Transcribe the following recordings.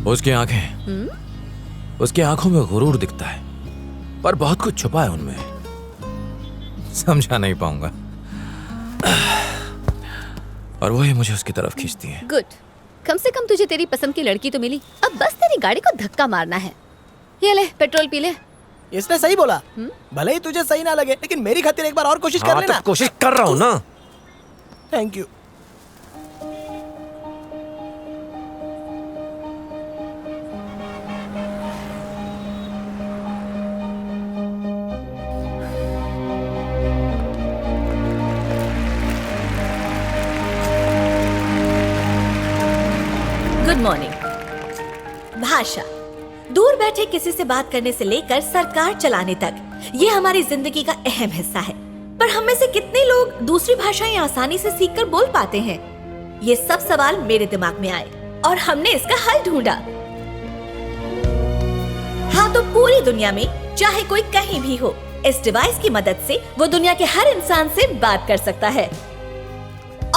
उसकी आंखें, उसकी आंखों में गुरूर दिखता है, पर बहुत कुछ छुपा है उनमें, समझा नहीं पाऊंगा। और वही मुझे उसकी तरफ खींचती है। गुड, कम से कम तुझे तेरी पसंद की लड़की तो मिली। अब बस तेरी गाड़ी को धक्का मारना है। ये ले, पेट्रोल पी ले। इसने सही बोला। भले ही तुझे सही ना लगे, लेकिन मेरी खातिर एक बार और कोशिश कर लेना। तो कोशिश कर रहा हूँ ना। Thank you. Good morning. भाषा, दूर बैठे किसी से बात करने से लेकर सरकार चलाने तक ये हमारी जिंदगी का अहम हिस्सा है। पर हम में से कितने लोग दूसरी भाषाएं आसानी से सीखकर बोल पाते हैं? ये सब सवाल मेरे दिमाग में आए और हमने इसका हल ढूंढा। हाँ, तो पूरी दुनिया में चाहे कोई कहीं भी हो, इस डिवाइस की मदद से वो दुनिया के हर इंसान से बात कर सकता है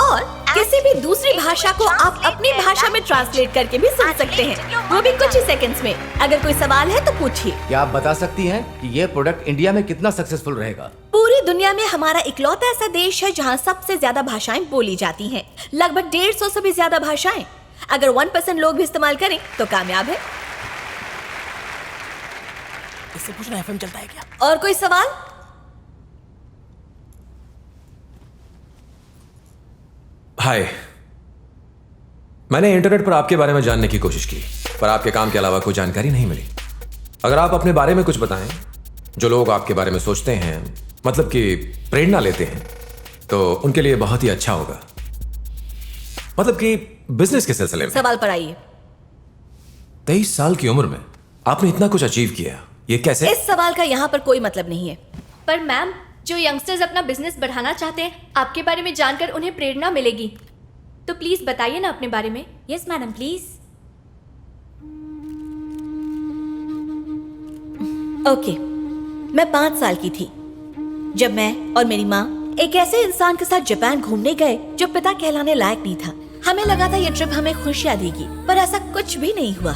और किसी भी दूसरी भाषा को आप अपनी भाषा में ट्रांसलेट करके भी सुन सकते हैं, वो भी कुछ ही सेकंड्स में। अगर कोई सवाल है तो पूछिए। क्या आप बता सकती हैं कि ये प्रोडक्ट इंडिया में कितना सक्सेसफुल रहेगा? पूरी दुनिया में हमारा इकलौता ऐसा देश है जहां सबसे ज्यादा भाषाएं बोली जाती हैं, लगभग 150 से भी ज्यादा भाषाएं। अगर 1% लोग भी इस्तेमाल करें तो कामयाब है। इससे पूछना एफएम चलता है क्या? और कोई सवाल? हाय, मैंने इंटरनेट पर आपके बारे में जानने की कोशिश की, पर आपके काम के अलावा कोई जानकारी नहीं मिली। अगर आप अपने बारे में कुछ बताएं, जो लोग आपके बारे में सोचते हैं, मतलब कि प्रेरणा लेते हैं, तो उनके लिए बहुत ही अच्छा होगा। मतलब कि बिजनेस के सिलसिले में। सवाल पर आइए। 23 साल की उम्र में आपने इतना कुछ अचीव किया, ये कैसे? इस सवाल का यहाँ पर कोई मतलब नहीं है। पर मैम, जो यंगस्टर्स अपना बिजनेस बढ़ाना चाहते हैं, आपके बारे में जानकर उन्हें प्रेरणा मिलेगी। तो प्लीज बताइए ना अपने बारे में। Yes madam, please. ओके, मैं 5 साल की थी जब मैं और मेरी माँ एक ऐसे इंसान के साथ जापान घूमने गए जो पिता कहलाने लायक नहीं था। हमें लगा था ये ट्रिप हमें खुशियाँ देगी, पर ऐसा कुछ भी नहीं हुआ।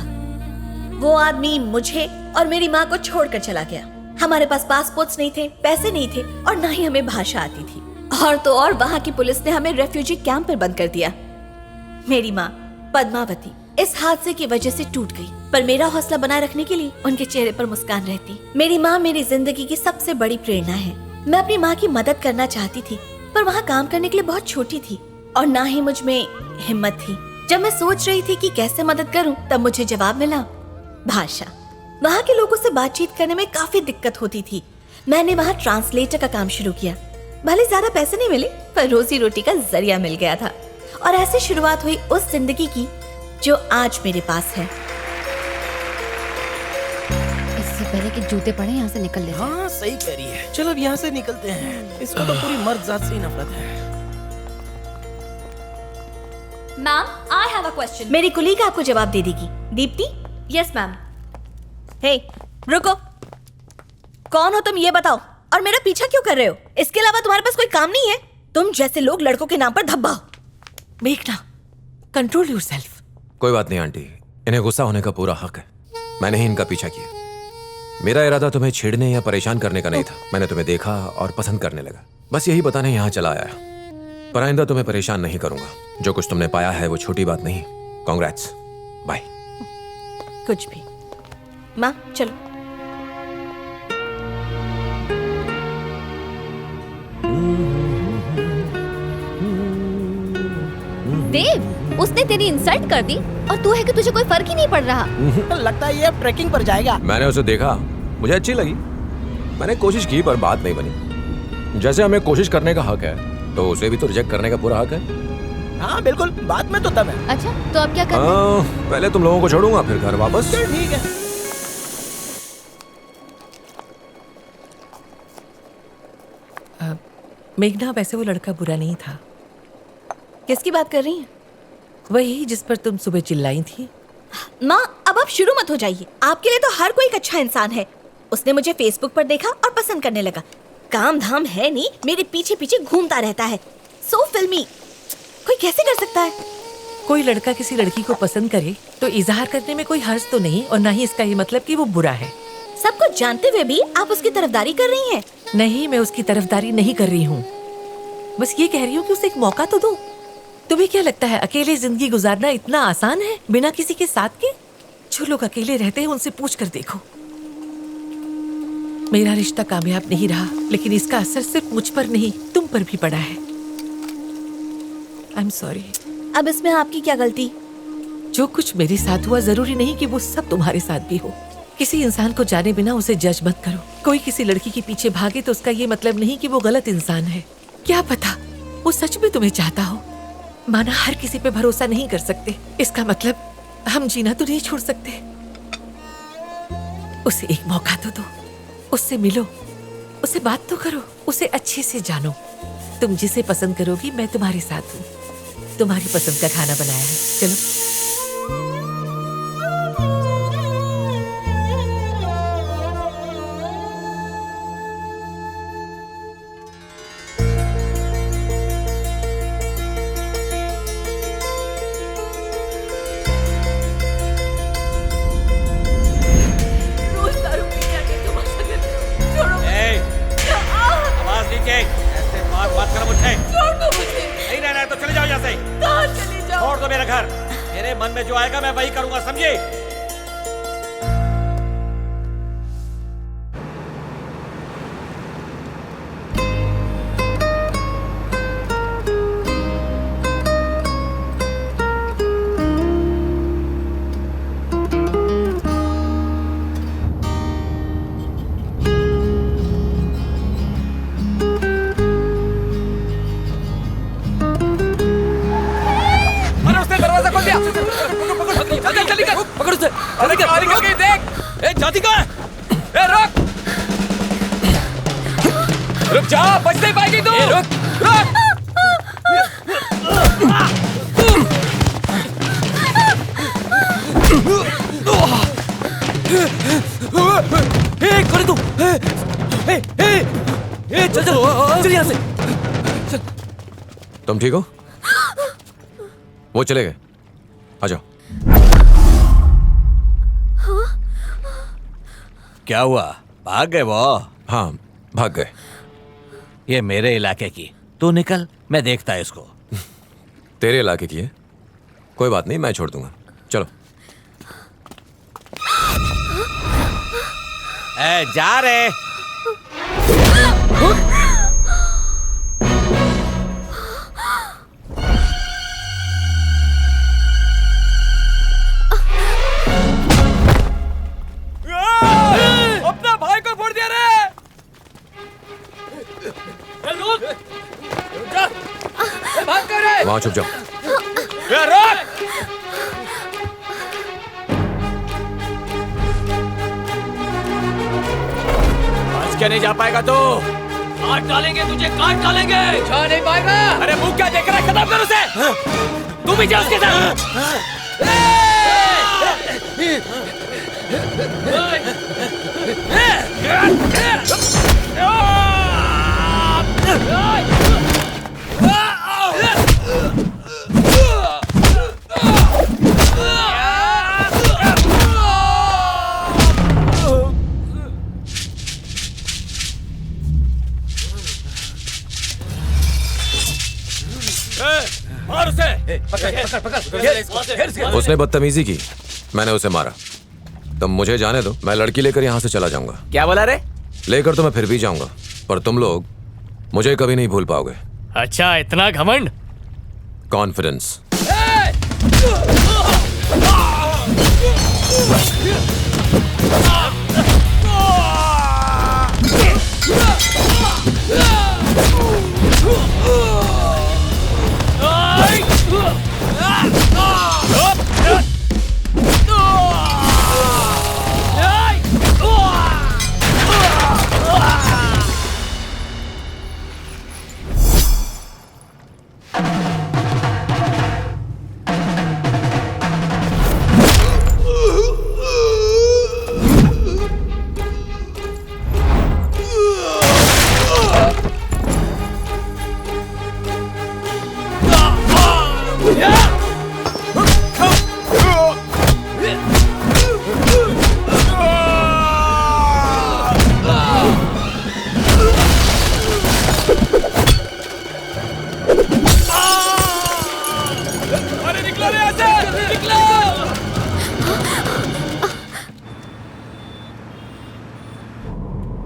वो आदमी मुझे और मेरी माँ को छोड़कर चला गया। हमारे पास पासपोर्ट्स नहीं थे, पैसे नहीं थे और ना ही हमें भाषा आती थी। और तो और वहाँ की पुलिस ने हमें रेफ्यूजी कैंप पर बंद कर दिया। मेरी माँ पद्मावती इस हादसे की वजह से टूट गई, पर मेरा हौसला बनाए रखने के लिए उनके चेहरे पर मुस्कान रहती। मेरी माँ मेरी जिंदगी की सबसे बड़ी प्रेरणा है। मैं अपनी माँ की मदद करना चाहती थी, पर वहाँ काम करने के लिए बहुत छोटी थी और ना ही मुझ में हिम्मत थी। जब मैं सोच रही थी कि कैसे मदद करूँ, तब मुझे जवाब मिला, भाषा। वहाँ के लोगों से बातचीत करने में काफी दिक्कत होती थी। मैंने वहाँ ट्रांसलेटर का काम शुरू किया। भले ज्यादा पैसे नहीं मिले, पर रोजी रोटी का जरिया मिल गया था और ऐसे शुरुआत हुई उस जिंदगी की जो आज मेरे पास है। इससे पहले कि जूते पड़े, यहाँ से निकल ले। हाँ, सही कह रही है। चलो अब यहाँ से निकलते हैं। इसको तो पूरी मर्द जात से ही नफरत है। Ma'am, I have a question. मेरी कुलीग आपको जवाब दे देगी। दीप्ति? Yes ma'am. हे, रुको। कौन हो तुम, ये बताओ, और मेरा पीछा क्यों कर रहे हो? इसके अलावा तुम्हारे पास कोई काम नहीं है? तुम जैसे लोग लड़कों के नाम पर धब्बा हो। मेघना, कंट्रोल योरसेल्फ। कोई बात नहीं आंटी, इन्हें गुस्सा होने का पूरा हक है। मैंने ही इनका पीछा किया। मेरा इरादा तुम्हें छेड़ने या परेशान करने का नहीं था। मैंने तुम्हें देखा और पसंद करने लगा, बस यही बताने यहाँ चला आया। पर आइंदा तुम्हें परेशान नहीं करूंगा। जो कुछ तुमने पाया है वो छोटी बात नहीं। Congrats, bye. कुछ भी। माँ, चलो। देव, उसने तेरी इंसल्ट कर दी और तू है कि तुझे कोई फर्क ही नहीं पड़ रहा। लगता है ये अब ट्रैकिंग पर जाएगा। मैंने उसे देखा, मुझे अच्छी लगी। मैंने कोशिश की पर बात नहीं बनी। जैसे हमें कोशिश करने का हक है, तो उसे भी तो रिजेक्ट करने का पूरा हक है। हाँ बिल्कुल, बात में तो दम है। अच्छा, तो अब क्या करना है? पहले तुम लोगों को छोड़ूंगा, फिर घर वापस। ठीक है। मेघना, वैसे वो लड़का बुरा नहीं था। किसकी बात कर रही हैं? वही जिस पर तुम सुबह चिल्लाई थी। माँ, अब आप शुरू मत हो जाइए। आपके लिए तो हर कोई एक अच्छा इंसान है। उसने मुझे फेसबुक पर देखा और पसंद करने लगा। काम धाम है नहीं, मेरे पीछे पीछे घूमता रहता है। सो फिल्मी, कोई कैसे कर सकता है? कोई लड़का किसी लड़की को पसंद करे तो इजहार करने में कोई हर्ज तो नहीं, और ना ही इसका ये मतलब कि वो बुरा है। सब कुछ जानते हुए भी आप उसकी तरफदारी कर रही हैं। नहीं, मैं उसकी तरफदारी नहीं कर रही हूँ। बस ये कह रही हूँ कि उसे एक मौका तो दो। तुम्हें क्या लगता है अकेले जिंदगी गुजारना इतना आसान है बिना किसी के साथ के? जो लोग अकेले रहते हैं उनसे पूछ कर देखो। मेरा रिश्ता कामयाब नहीं रहा, लेकिन इसका असर सिर्फ मुझ पर नहीं तुम पर भी पड़ा है। I am sorry. अब इसमें आपकी क्या गलती? जो कुछ मेरे साथ हुआ जरूरी नहीं कि वो सब तुम्हारे साथ भी हो। किसी इंसान को जाने बिना उसे जज मत करो। कोई किसी लड़की के पीछे भागे तो उसका ये मतलब नहीं कि वो गलत इंसान है। क्या पता वो सच में तुम्हें चाहता हो। माना हर किसी पे भरोसा नहीं कर सकते, इसका मतलब हम जीना तो नहीं छोड़ सकते। उसे एक मौका तो दो, उससे मिलो, उससे बात तो करो, उसे अच्छे से जानो। तुम जिसे पसंद करोगी मैं तुम्हारे साथ हूँ। तुम्हारी पसंद का खाना बनाया है, चलो। आवाज नीचे, ऐसे बात करो मुझसे। छोड़ दो मुझे। नहीं रहना है तो चले जाओ यहाँ से। कहाँ चले जाओ? छोड़ दो मेरा घर। मेरे मन में जो आएगा मैं वही करूंगा, समझे? रुक जा, बच नहीं पाएगी तू। रुक रुक। करे तू। चल चल चल यहाँ से। तुम ठीक हो? वो चले गए, आ जाओ। क्या हुआ? भाग गए वो? हाँ, भाग गए। ये मेरे इलाके की, तू निकल, मैं देखता है इसको। तेरे इलाके की है? कोई बात नहीं, मैं छोड़ दूंगा, चलो। जा रे। अपना भाई को फोड़ दिया रे। भाग कर रे। वहां छुप जाओ। आज क्या नहीं जा पाएगा तो? काट डालेंगे तुझे, काट डालेंगे। जा नहीं पाएगा। अरे मुंह क्या देख रहा है? खत्म कर उसे। तू भी जा उसके साथ। मार उसे। उसने बदतमीजी की, मैंने उसे मारा। तुम मुझे जाने दो, मैं लड़की लेकर यहाँ से चला जाऊंगा। क्या बोला रे? लेकर तो मैं फिर भी जाऊंगा, पर तुम लोग मुझे कभी नहीं भूल पाओगे। अच्छा, इतना घमंड? कॉन्फिडेंस।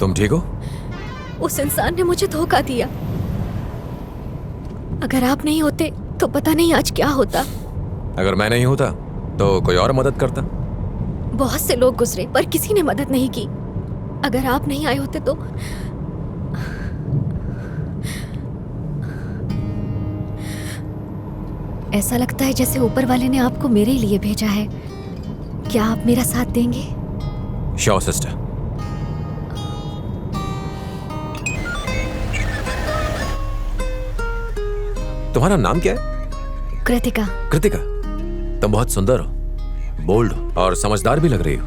तुम ठीक हो? उस इंसान ने मुझे धोखा दिया। अगर आप नहीं होते तो पता नहीं आज क्या होता। अगर मैं नहीं होता तो कोई और मदद करता। बहुत से लोग गुजरे पर किसी ने मदद नहीं की। अगर आप नहीं आए होते तो ऐसा लगता है जैसे ऊपर वाले ने आपको मेरे लिए भेजा है। क्या आप मेरा साथ देंगे? Sure sister. तुम्हारा नाम क्या है? कृतिका। कृतिका, तुम बहुत सुंदर हो, बोल्ड हो और समझदार भी लग रही हो।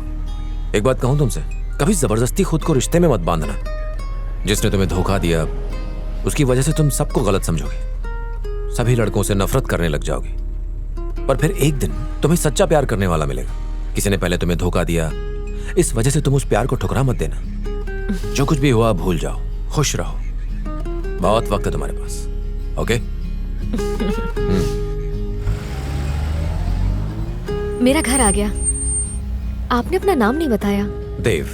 एक बात कहूं तुमसे, कभी जबरदस्ती खुद को रिश्ते में मत बांधना। जिसने तुम्हें धोखा दिया उसकी वजह से तुम सबको गलत समझोगे, सभी लड़कों से नफरत करने लग जाओगे। पर फिर एक दिन तुम्हें सच्चा प्यार करने वाला मिलेगा। किसी ने पहले तुम्हें धोखा दिया, इस वजह से तुम उस प्यार को ठुकरा मत देना। जो कुछ भी हुआ भूल जाओ, खुश रहो। बहुत वक्त है तुम्हारे पास। ओके? मेरा घर आ गया। आपने अपना नाम नहीं बताया। देव।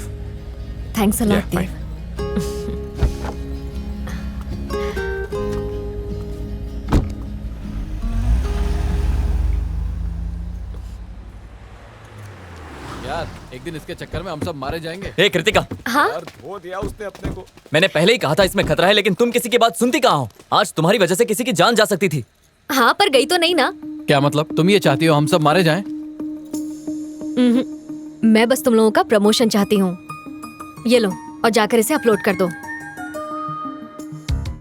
थैंक्स अ लॉट Yeah, देव। यार एक दिन इसके चक्कर में हम सब मारे जाएंगे। हे कृतिका, हाँ, धो दिया उसने अपने को। मैंने पहले ही कहा था इसमें खतरा है, लेकिन तुम किसी की बात सुनती कहाँ हो? आज तुम्हारी वजह से किसी की जान जा सकती थी। हाँ पर गई तो नहीं ना। क्या मतलब? तुम ये चाहती हो हम सब मारे जाएं? मैं बस तुम लोगों का प्रमोशन चाहती हूँ। ये लो और जाकर इसे अपलोड कर दो।